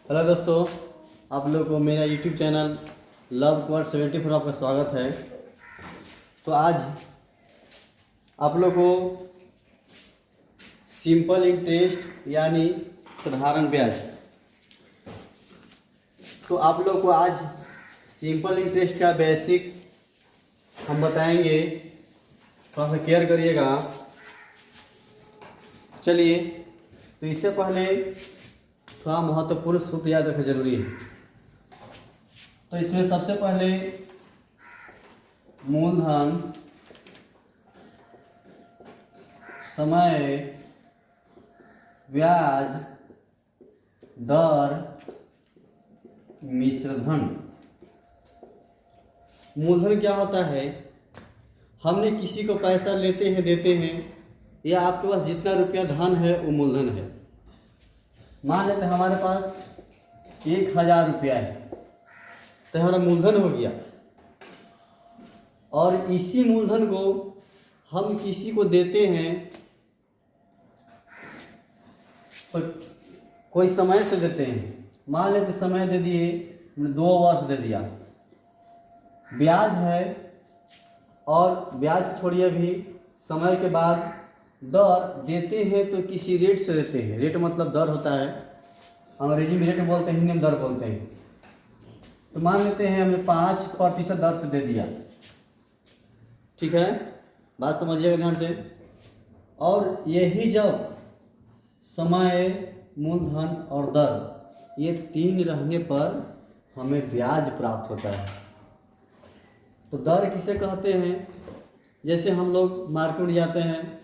Hello दोस्तों, आप लोग को मेरा यूट्यूब चैनल लव क्वाड 74 आपका स्वागत है। तो आज आप लोग को सिंपल इंटरेस्ट यानी साधारण ब्याज, तो आप लोग को आज सिंपल इंटरेस्ट का बेसिक हम बताएंगे, थोड़ा सा केयर करिएगा। चलिए, तो इससे पहले थोड़ा महत्वपूर्ण सूत्र याद रखना जरूरी है। तो इसमें सबसे पहले मूलधन, समय, ब्याज दर, मिश्रधन। मूलधन क्या होता है? हमने किसी को पैसा लेते हैं, देते हैं, या आपके पास जितना रुपया धन है वो मूलधन है। मान लेते हैं हमारे पास 1000 रुपया है, तो हमारा मूलधन हो गया। और इसी मूलधन को हम किसी को देते हैं, तो कोई समय से देते हैं। मान लेते समय दे दिए, 2 वर्ष दे दिया। ब्याज है, और ब्याज छोड़िए भी, समय के बाद दर देते हैं तो किसी रेट से देते हैं। रेट मतलब दर होता है, अंग्रेजी में रेट बोलते हैं, हिंदी में दर बोलते हैं। तो मान लेते हैं हमने 5% दर से दे दिया। ठीक है, बात समझिएगा ध्यान से। और यही जब समय, मूलधन और दर, ये 3 रहने पर हमें ब्याज प्राप्त होता है। तो दर किसे कहते हैं? जैसे हम लोग मार्केट में जाते हैं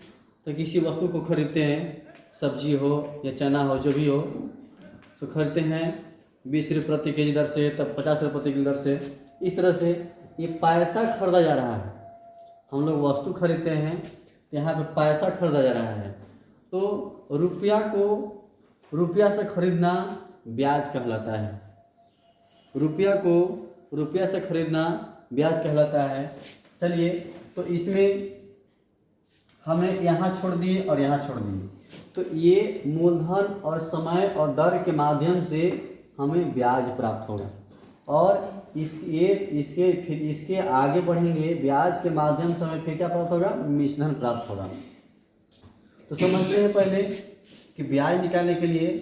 तो किसी वस्तु को खरीदते हैं, सब्जी हो या चना हो, जो भी हो, तो खरीदते हैं 20 रुपये प्रति केजी दर से, तब 50 रुपये प्रति किलो दर से। इस तरह से ये पैसा खरीदा जा रहा है। हम लोग वस्तु खरीदते हैं, यहाँ पे पैसा खरीदा जा रहा है। तो रुपया को रुपया से खरीदना ब्याज कहलाता है। रुपया को रुपया से खरीदना ब्याज कहलाता है। चलिए, तो इसमें हमें यहाँ छोड़ दिए और यहाँ छोड़ दिए, तो ये मूलधन और समय और दर के माध्यम से हमें ब्याज प्राप्त होगा। और इसके आगे बढ़ेंगे, ब्याज के माध्यम से हमें फिर क्या प्राप्त होगा? मिश्रधन प्राप्त होगा। तो समझते हैं पहले कि ब्याज निकालने के लिए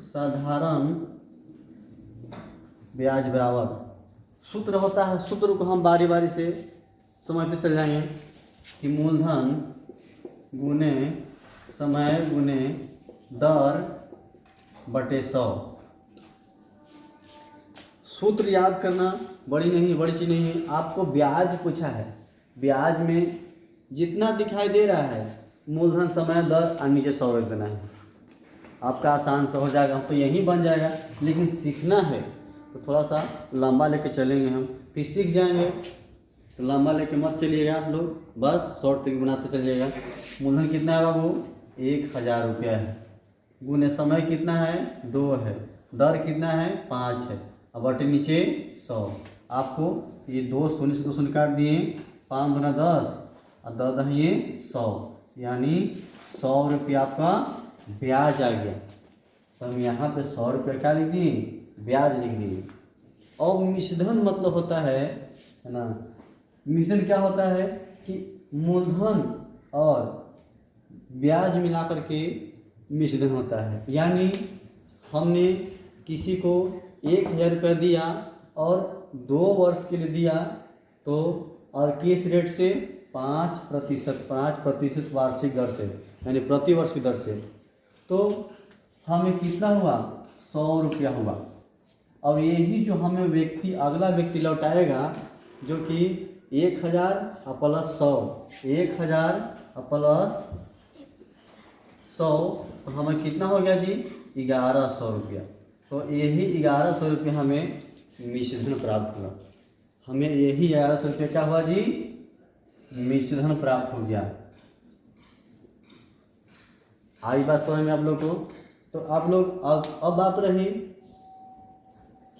साधारण ब्याज बराबर सूत्र होता है। सूत्र को हम बारी बारी से समझते चल जाएंगे कि मूलधन गुने समय गुने दर बटे 100। सूत्र याद करना बड़ी चीज़ नहीं है। आपको ब्याज पूछा है, ब्याज में जितना दिखाई दे रहा है मूलधन, समय, दर और नीचे 100 रख देना है। आपका आसान से हो जाएगा, तो यही बन जाएगा। लेकिन सीखना है तो थोड़ा सा लंबा लेके चलेंगे हम, फिर सीख जाएंगे। तो लंबा लेके मत चलिएगा आप लोग, बस शॉर्ट ट्रिक बनाते चलिएगा। मूलधन कितना है बाबू? 1000 रुपया है। गुने समय कितना है? 2 है। दर कितना है? 5 है। अब बटे नीचे 100। आपको ये 2 शून्य से 2 शून्य काट दिए, 5 दूना 10 और 10 दहिए 100, यानी 100 रुपया आपका ब्याज आ गया। तो हम यहाँ पे 100 रुपया क्या लिख दिए? ब्याज लिख दिए। और मिश्रधन मतलब होता है ना, मिश्रधन क्या होता है कि मूलधन और ब्याज मिला करके मिश्रधन होता है। यानी हमने किसी को 1000 रुपया दिया और 2 वर्ष के लिए दिया, तो और किस रेट से? 5% वार्षिक दर से, यानी प्रति वर्ष की दर से। तो हमें कितना हुआ? 100 रुपया हुआ। और यही जो हमें अगला व्यक्ति लौटाएगा, जो कि 1000 प्लस 100, 1000 प्लस 100, तो हमें कितना हो गया जी? 1100 रुपया। तो यही 1100 रुपया हमें मिश्रधन प्राप्त हुआ। हमें यही 1100 रुपया क्या हुआ जी? मिश्रधन प्राप्त हो गया। आई बात समझ में आप लोग को? तो आप लोग अब बात रही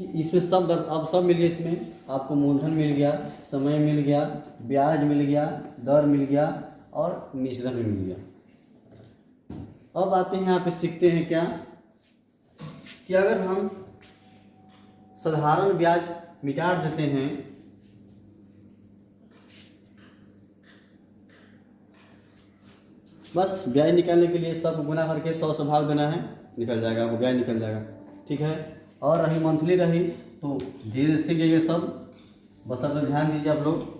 कि इसमें अब सब मिल गया। इसमें आपको मूलधन मिल गया, समय मिल गया, ब्याज मिल गया, दर मिल गया और मिश्रधन मिल गया। अब आते हैं यहाँ पे, सीखते हैं क्या कि अगर हम साधारण ब्याज मिटा देते हैं बस ब्याज निकालने के लिए सब गुना करके 100 से भाग देना है, निकल जाएगा, वो ब्याज निकल जाएगा। ठीक है। और रही मंथली रही तो धीरे सीख जाइए सब, बस अब ध्यान दीजिए आप लोग।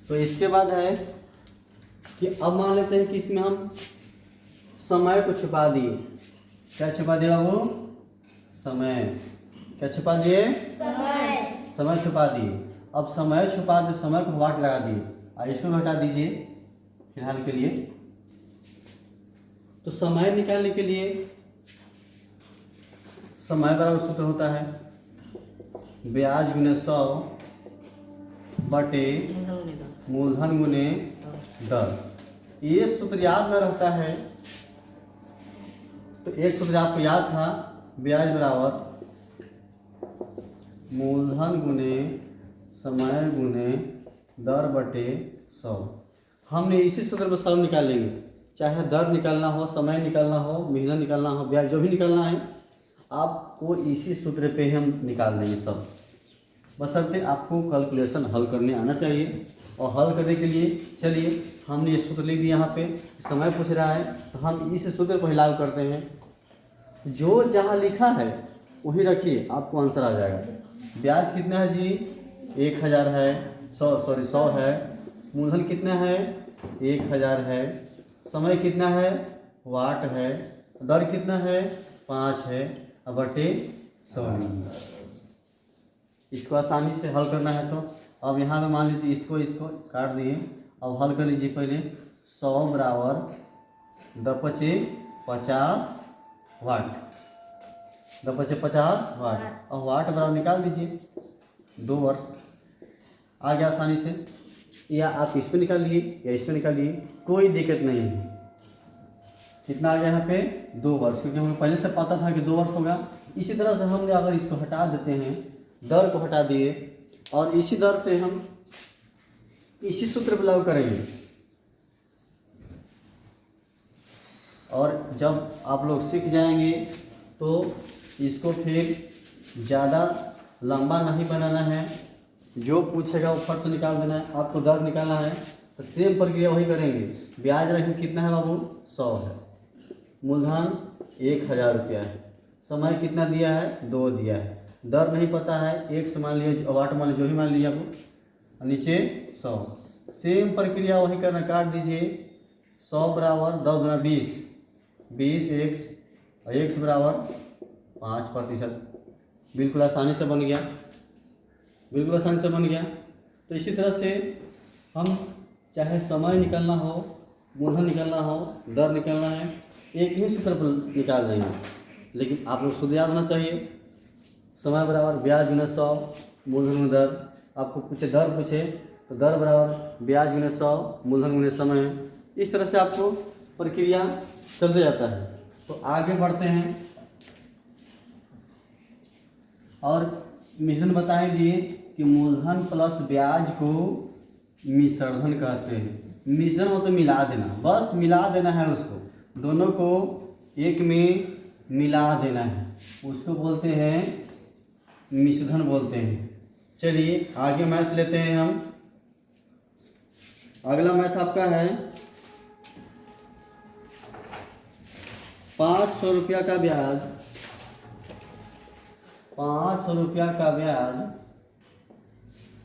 तो इसके बाद है कि अब मान लेते हैं कि इसमें हम समय को छुपा दिए। क्या छुपा दिया बाबू? समय। क्या छुपा दिए? समय छुपा दिए। अब समय छुपा दे, समय को वाट लगा दिए और इसको हटा दीजिए फिलहाल के लिए। तो समय निकालने के लिए समय बराबर सूत्र होता है ब्याज गुने 100 बटे मूलधन गुने दर। ये सूत्र याद में रहता है तो एक सूत्र आपको याद था, ब्याज बराबर मूलधन गुने समय गुने दर बटे 100। हमने इसी सूत्र पर सब निकालेंगे, चाहे दर निकालना हो, समय निकालना हो, मूलधन निकालना हो, ब्याज जो भी निकालना है आपको इसी सूत्र पे हम निकाल देंगे सब। बशर्ते आपको कैलकुलेशन हल करने आना चाहिए। और हल करने के लिए चलिए हमने ये सूत्र लिख दिया यहाँ पे, समय पूछ रहा है तो हम इस सूत्र को लागू करते हैं। जो जहाँ लिखा है वही रखिए, आपको आंसर आ जाएगा। ब्याज कितना है जी? 1000 है, 100 है। मूलधन कितना है? 1000 है। समय कितना है? वाट है। दर कितना है? 5 है बटे 100। इसको आसानी से हल करना है। तो अब यहाँ पे मान लीजिए इसको काट दिए। अब हल कर लीजिए पहले। 100 बराबर 10×50 वाट, 10×50 वाट। और वाट बराबर निकाल दीजिए 2 वर्ष। आ गया आसानी से। या आप इस पे निकालिए या इस पे निकालिए, कोई दिक्कत नहीं है। कितना आ गया यहाँ पे? 2 वर्ष, क्योंकि हमें पहले से पता था कि 2 वर्ष होगा। इसी तरह से हमने अगर इसको हटा देते हैं, दर को हटा दिए और इसी दर से हम इसी सूत्र पर लागू करेंगे। और जब आप लोग सीख जाएंगे तो इसको फिर ज़्यादा लंबा नहीं बनाना है, जो पूछेगा वो फट से निकाल देना है। आपको दर निकालना है तो सेम प्रक्रिया वही करेंगे। ब्याज रकम कितना है बाबू? 100 है। मूलधन 1000 रुपया है। समय कितना दिया है? 2 दिया है। दर नहीं पता है, 1 से मान लिया, वाट मान लिया, जो भी मान लिया आपको, नीचे 100। सेम प्रक्रिया वही करना, काट दीजिए। 100 बराबर 10 गुना 20, 20 x और x बराबर 5%। बिल्कुल आसानी से बन गया, बिल्कुल आसानी से बन गया। तो इसी तरह से हम चाहे समय निकालना हो, मूलधन निकालना हो, दर निकालना है, एक ही सूत्र पर निकाल देंगे। लेकिन आप लोग शुद्ध याद होना चाहिए। समय बराबर ब्याज गुना 100 मूलधन गुना दर। आपको पूछे दर पूछे तो दर बराबर ब्याज गुना 100 मूलधन गुना समय। इस तरह से आपको प्रक्रिया चलते जाता है। तो आगे बढ़ते हैं और मिश्रण बता ही दिए कि मूलधन प्लस ब्याज को मिश्रण कहते हैं। मिश्रण मतलब मिला देना, बस मिला देना है उसको, दोनों को एक में मिला देना है, उसको बोलते हैं मिश्रण बोलते हैं। चलिए आगे मैथ लेते हैं हम। अगला मैथ आपका है 500 रुपया का ब्याज, 500 रुपया का ब्याज,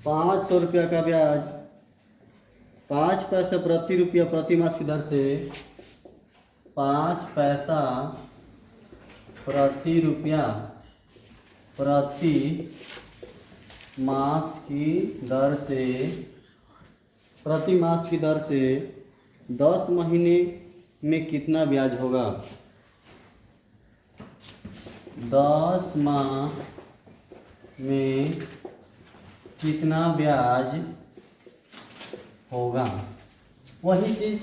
500 रुपया का ब्याज 5 पैसा प्रति रुपया प्रति मास की दर से 5 पैसा प्रति रुपया प्रति मास की दर से, प्रति मास की दर से 10 महीने में कितना ब्याज होगा? 10 माह में कितना ब्याज होगा? वही चीज़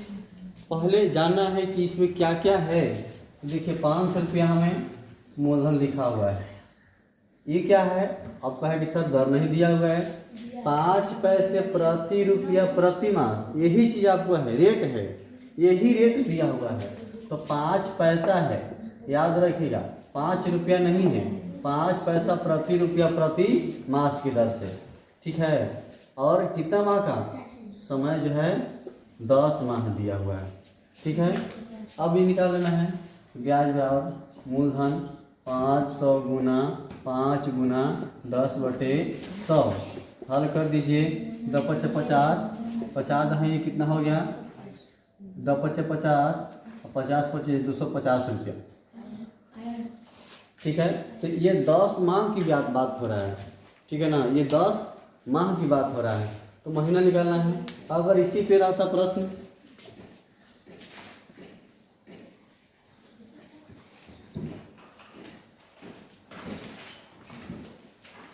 पहले जानना है कि इसमें क्या क्या है। देखिए 500 रुपया हमें मूलधन लिखा हुआ है, ये क्या है? आपका है कि सर दर नहीं दिया हुआ है, 5 पैसे प्रति रुपया प्रति मास, यही चीज़ आपको है, रेट है, यही रेट दिया हुआ है। तो 5 पैसा है, याद रखिएगा, 5 रुपया नहीं है, 5 पैसा प्रति रुपया प्रति मास की दर से, ठीक है। और कितना माह का समय जो है 10 माह दिया हुआ है, ठीक है। अब ये निकाल लेना है ब्याज बराबर मूलधन 500 गुना 5 गुना 10/100, हल कर दीजिए। 10×5 50, 50 है, ये कितना हो गया 10×5 50, 50×5 250 रुपया, ठीक है। तो ये 10 माह की बात हो रहा है, ठीक है ना, ये 10 माह की बात हो रहा है। तो महीना निकालना है। अगर इसी पे आता प्रश्न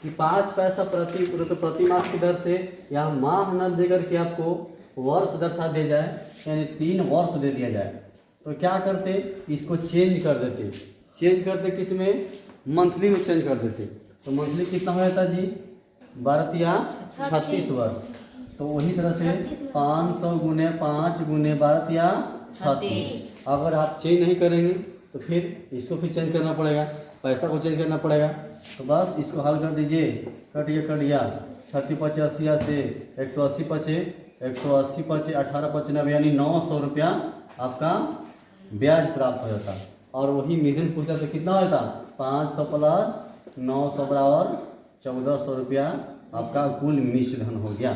कि 5 पैसा प्रति मास की दर से या माह न देकर के आपको वर्ष दर्शा दे जाए, यानी 3 वर्ष दे दिया जाए, तो क्या करते, इसको चेंज कर देते। चेंज करते किस में, मंथली में चेंज कर देते। तो मंथली कितना हो जाता जी 12 या 36 वर्ष। तो वही तरह से 500 गुने 5 गुने 12 या 36। अगर आप चेंज नहीं करेंगे तो फिर इसको फिर चेंज करना पड़ेगा, पैसा को चेंज करना पड़ेगा। तो बस इसको हल कर दीजिए, कट गया 36 × 5 80 से 180 पचे 180 पचे 18×5 यानी 900 रुपया आपका ब्याज प्राप्त हो जाता। और वही मिथुन पूछा तो कितना होता 500 + 900 बराबर 1400 रुपया आपका कुल मिश्र धन हो गया,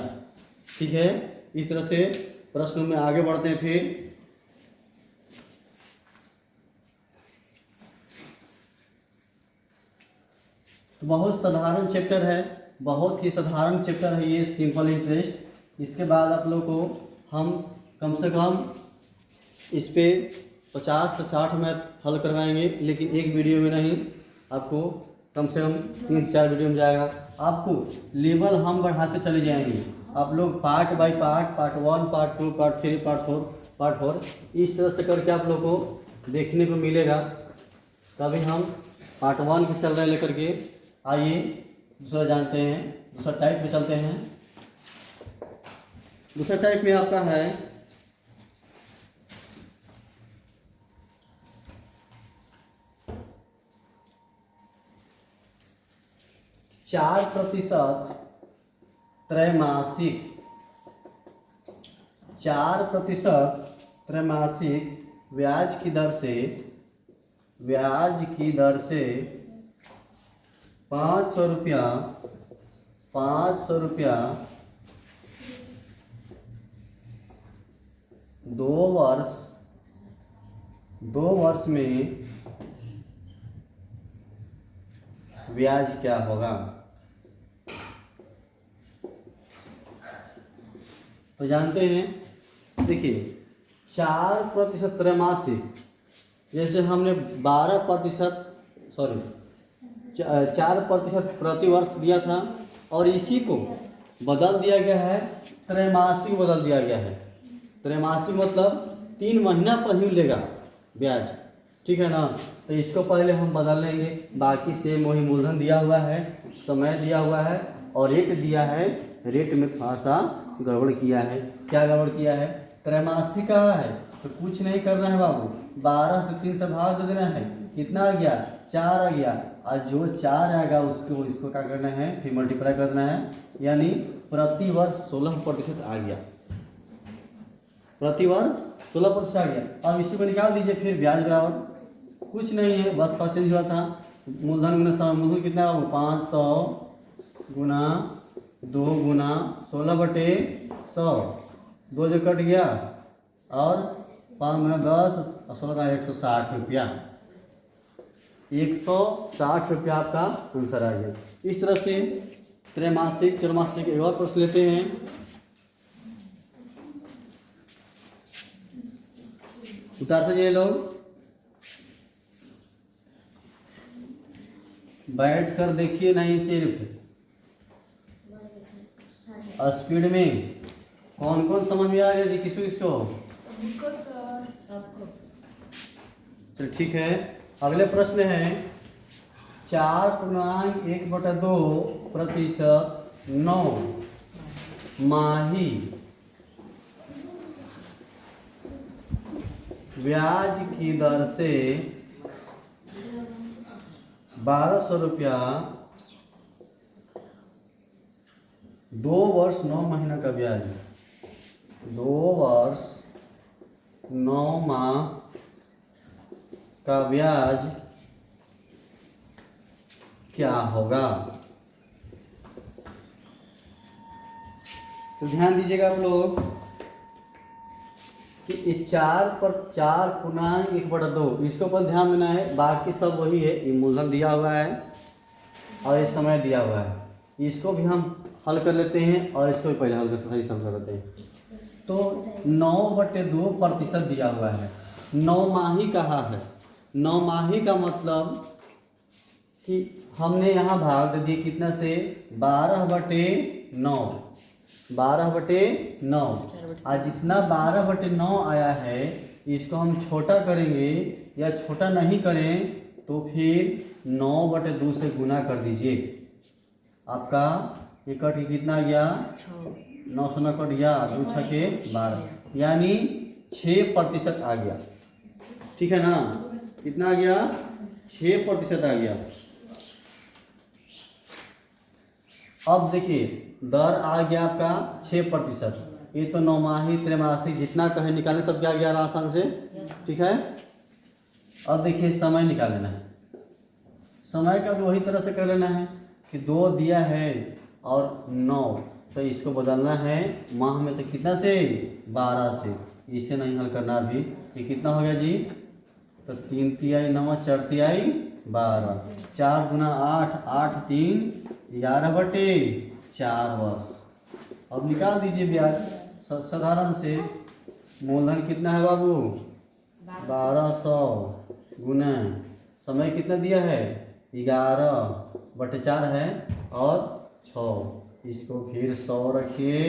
ठीक है। इस तरह से प्रश्न में आगे बढ़ते हैं। फिर तो बहुत साधारण चैप्टर है, बहुत ही साधारण चैप्टर है ये, सिंपल इंटरेस्ट। इसके बाद आप लोग को हम कम से कम इस पे 50 से 60 मैथ हल करवाएंगे, लेकिन एक वीडियो में नहीं, आपको कम से कम 3 से 4 वीडियो में जाएगा। आपको लेवल हम बढ़ाते चले जाएंगे, आप लोग part by part, part 1, part 2, part 3, part 4 इस तरह से करके आप लोग को देखने को मिलेगा। तभी हम पार्ट 1 पे चल रहे हैं लेकर के। आइए दूसरा जानते हैं, दूसरा टाइप पे चलते हैं। दूसरा टाइप में आपका है 4% त्रैमासिक, 4% त्रैमासिक ब्याज की दर से 500 रुपया 2 वर्ष में ब्याज क्या होगा। तो जानते हैं, देखिए 4% त्रैमासिक, जैसे हमने 4% प्रति वर्ष दिया था, और इसी को बदल दिया गया है, त्रैमासिक बदल दिया गया है। त्रैमासिक मतलब 3 महीना पर ही लेगा ब्याज, ठीक है ना। तो इसको पहले हम बदल लेंगे, बाकी सेम वही मूलधन दिया हुआ है, समय दिया हुआ है और रेट दिया है। रेट में थोड़ा सा गड़बड़ किया है। क्या गड़बड़ किया है, त्रैमासिक कहा है तो कुछ नहीं करना है बाबू, 12 से 3 से भाग दे देना है, कितना आ गया 4 आ गया, और जो 4 आएगा उसको इसको क्या करना है, फिर मल्टीप्लाई करना है, यानी प्रति वर्ष 16% आ गया, प्रति वर्ष 16% आ गया। अब इसी को निकाल दीजिए, फिर ब्याज बराबर कुछ नहीं है, बस का चेंज हुआ था, मूलधन गुना समय, मूलधन कितना है 500 गुना 2 गुना 16/100, 2 जो कट गया, और 5 गुना 10 और 16 का 160 रुपया, 160 रुपया आपका आंसर आ गया। इस तरह से त्रैमासिक त्रैमासिक एक और प्रश्न लेते हैं। उतारते जाइए लोग, बैठ कर देखिए, नहीं सिर्फ स्पीड में। कौन कौन समझ में आ गया जी, किसको सबको। चलो ठीक है, अगले प्रश्न है 4.1/2% 9 माही ब्याज की दर से 1200 रुपया 2 वर्ष 9 महीना का ब्याज, 2 वर्ष 9 माह का ब्याज क्या होगा। तो ध्यान दीजिएगा आप लोग कि ये 4 पर 4 पूर्णांक 1/2 इसके ऊपर ध्यान देना है। बाकी सब वही है, ये मूलधन दिया हुआ है और ये समय दिया हुआ है, इसको भी हम हल कर लेते हैं और इसको भी पहले हल कर सही हल कर लेते हैं। तो 9/2% दिया हुआ है, 9 माही कहा है। 9 माही का मतलब कि हमने यहाँ भाग दे दिए कितना से 12/9, 12/9। आज जितना 12/9 आया है इसको हम छोटा करेंगे या छोटा नहीं करें तो फिर 9/2 से गुना कर दीजिए। आपका ये कट के कितना गया 9 से 9 कट गया 2 6 12, यानी 6% आ गया। ठीक है ना, कितना आ गया 6% आ गया। अब देखिए दर आ गया आपका 6%। ये तो 9 माही त्रैमासिक जितना कहे निकालने सब क्या गया आसान से। ठीक है, अब देखिए समय निकाल लेना है। समय का भी वही तरह से कर लेना है कि 2 दिया है और 9, तो इसको बदलना है माह में, तो कितना से 12 से। इसे नहीं हल करना अभी। ये कितना हो गया जी, तो 3 तिहाई 9 4 तिहाई 12, 4 गुना 8, 8 3 11/4 वर्ष। अब निकाल दीजिए ब्याज साधारण से। मूलधन कितना है बाबू 1200 गुना समय कितना दिया है 11/4 है और 6। इसको फिर 100 रखिए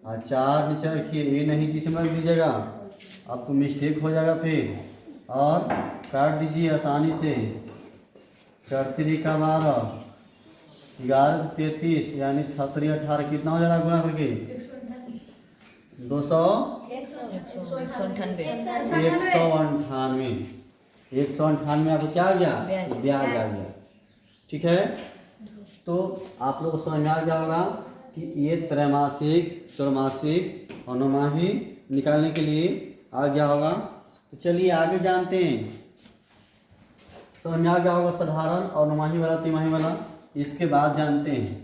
और 4 नीचे रखिए। ये नहीं किसी में रख दीजिएगा, आपको मिस्टेक हो जाएगा फिर। और काट दीजिए आसानी से। 4 3 का 12, 11 33, यानी 6 3 18 कितना हो जाएगा गुना करके 200 198। 198 आपको क्या आ गया ब्याज आ गया। ठीक है, तो आप लोग को समझ में आ गया होगा कि ये त्रैमासिक चौमासिक और नौमाही निकालने के लिए आ गया होगा। तो चलिए आगे जानते हैं। समझ में आ गया होगा साधारण और नौमाही वाला तिमाही वाला। इसके बाद जानते हैं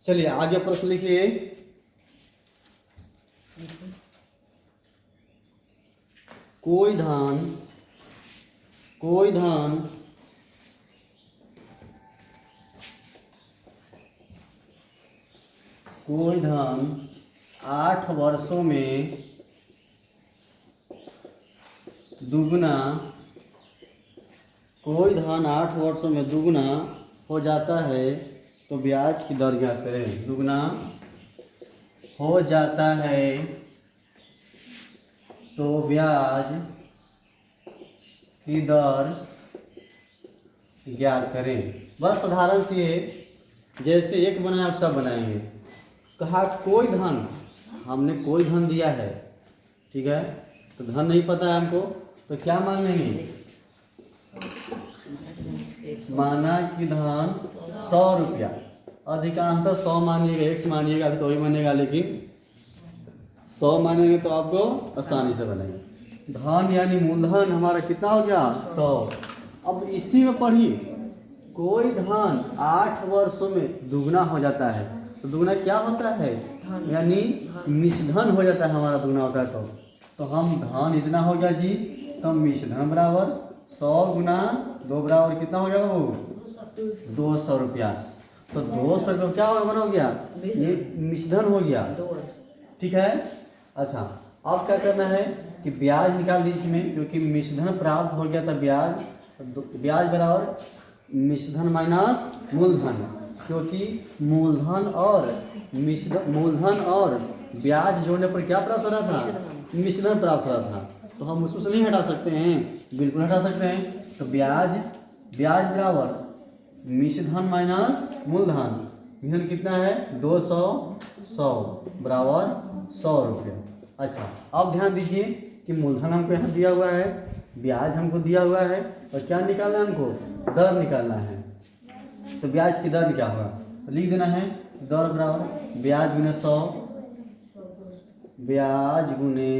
चलिए आगे प्रश्न लिखिए। कोई धन 8 वर्षों में दुगना, कोई धन 8 वर्षों में दुगना हो जाता है तो ब्याज की दर ज्ञात करें। दुगना हो जाता है तो ब्याज की दर ज्ञात करें। बस साधारण सी है, जैसे एक बनाया सब बनाएंगे। कहा कोई धन, हमने कोई धन दिया है, ठीक है, तो धन नहीं पता है हमको, तो क्या मान लेंगे, माना कि धन 100 रुपया, अधिकांशतः 100 मानिएगा, 100 मानिएगा अभी तो वही बनेगा, लेकिन 100 मानेंगे तो आपको आसानी से बनेगा। धन यानी मूलधन हमारा कितना हो गया 100। अब इसी में पढ़िए, कोई धन 8 वर्षों में दुगना हो जाता है, तो दुगना क्या होता है, यानी मिश्रधन हो जाता है हमारा, दुगना होता है तो हम धन इतना हो गया जी, तो मिश्रधन बराबर 100 गुना 2 बराबर कितना हो जाएगा वो 200 रुपया। तो 200 रुपया क्या हो गया, ये मिश्रधन हो गया, ठीक है। अच्छा अब क्या करना है कि ब्याज निकाल दीजिए इसमें, क्योंकि मिश्रधन प्राप्त हो गया था, ब्याज बराबर मिश्रधन माइनस मूलधन, क्योंकि मूलधन और ब्याज जोड़ने पर क्या प्राप्त हो रहा था, मिश्रधन प्राप्त हो रहा था। तो हम उसमें से नहीं हटा सकते हैं, बिल्कुल हटा सकते हैं। तो ब्याज बराबर मिश्र धन माइनस मूलधन। मिश्र कितना है 200 100 बराबर 100 रुपये। अच्छा अब ध्यान दीजिए कि मूलधन हमको यहाँ दिया हुआ है, ब्याज हमको दिया हुआ है, और क्या निकालना है हमको, दर निकालना है। तो ब्याज की दर क्या होगा, तो लिख देना है दर बराबर ब्याज गुने 100, ब्याज गुने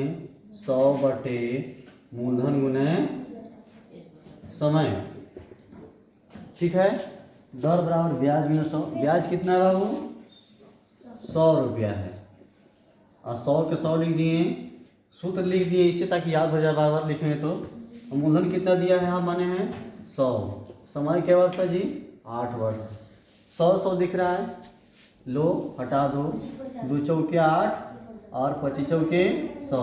100 बटे मूलधन गुने समय। ठीक है, दर बराबर ब्याज गुने 100। ब्याज कितना है बाबू 100 रुपया है, और 100 के 100 लिख दिए, सूत्र लिख दिए इसे ताकि याद हो जाए, बार बार लिखेंगे तो। मूलधन कितना दिया है, हम माने हैं 100। समय क्या वर्ष है जी 8 वर्ष। 100 दिख रहा है, लो हटा दो, 2 चौके 8 और 25 चौके 100,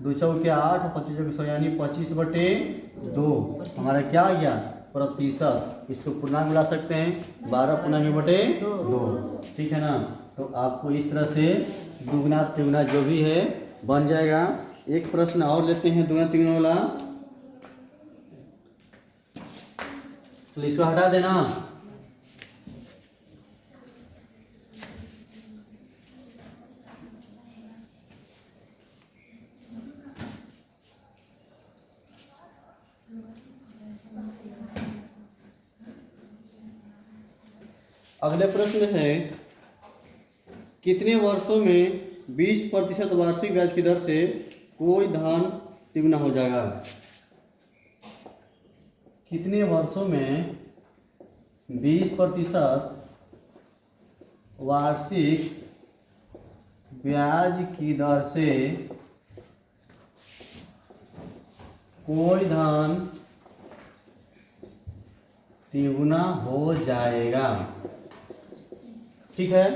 2 चौके 8 और 25 चौके 100 यानी 25 बटे 2 हमारा क्या आ गया प्रतिशत। इसको पूर्णांक मिला सकते हैं, 12 पूर्णांक बटे 2। ठीक है ना। तो आपको इस तरह से दुगना तिगुना जो भी है बन जाएगा। एक प्रश्न और लेते हैं दुगना तिगुना वाला, तो इसको हटा देना। अगले प्रश्न है, कितने वर्षों में 20% वार्षिक ब्याज की दर से कोई धन तिगुना हो जाएगा। कितने वर्षों में 20% वार्षिक ब्याज की दर से कोई धन तिगुना हो जाएगा। ठीक है,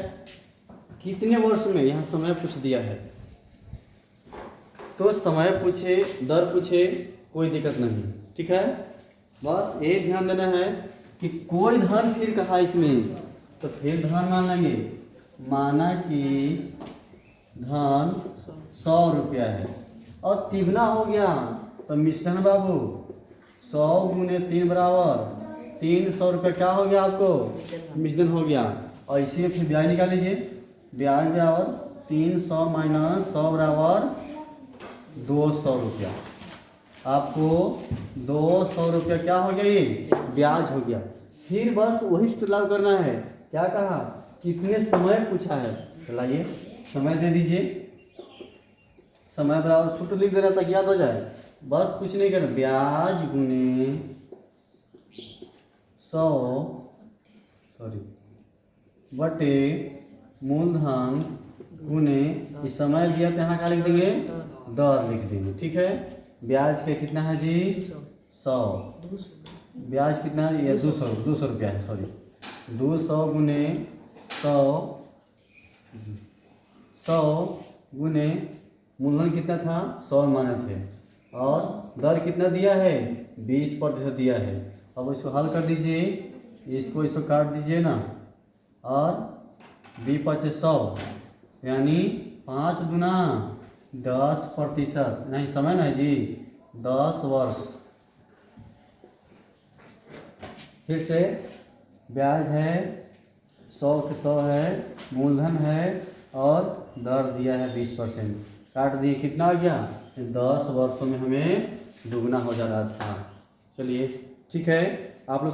कितने वर्ष में, यहाँ समय पूछ दिया है, तो समय पूछे दर पूछे कोई दिक्कत नहीं। ठीक है, बस ये ध्यान देना है कि कोई धन फिर कहा इसमें, तो फिर धन मान लेंगे, माना कि धन 100 रुपया है और तिगुना हो गया, तो मिश्रण बाबू 100 गुने 3 बराबर 300 रुपये क्या हो गया आपको मिश्रण हो गया। और इसी में फिर ब्याज निकाल लीजिए, ब्याज बराबर 300 माइनस 100 बराबर 200 रुपया। आपको 200 रुपया क्या हो गया, ये ब्याज हो गया। फिर बस वही सूत्र लागू करना है, क्या कहा कितने समय पूछा है, तो लाइए समय दे दीजिए, समय बराबर सूत्र लिख देना ताकि याद हो जाए। बस कुछ नहीं करना, ब्याज गुने 100 बटे मूलधन गुने इस समय दिया तो यहाँ क्या लिख देंगे, दर लिख देंगे। ठीक है, ब्याज के कितना है जी 100, ब्याज कितना है ये 200 रुपया है, सॉरी 200 गुने 100 गुने मूलधन कितना था 100 माने थे, और दर कितना दिया है 20% दिया है। अब इसको हल कर दीजिए, इसको काट दीजिए ना, और 20×100 यानी 5 गुना 10%, नहीं समय नहीं जी 10 वर्ष। फिर से ब्याज है 100 के 100 है, मूलधन है और दर दिया है 20%, काट दिए कितना आ गया 10 वर्षों में हमें दुगना हो जा रहा था। चलिए ठीक है, आप लोग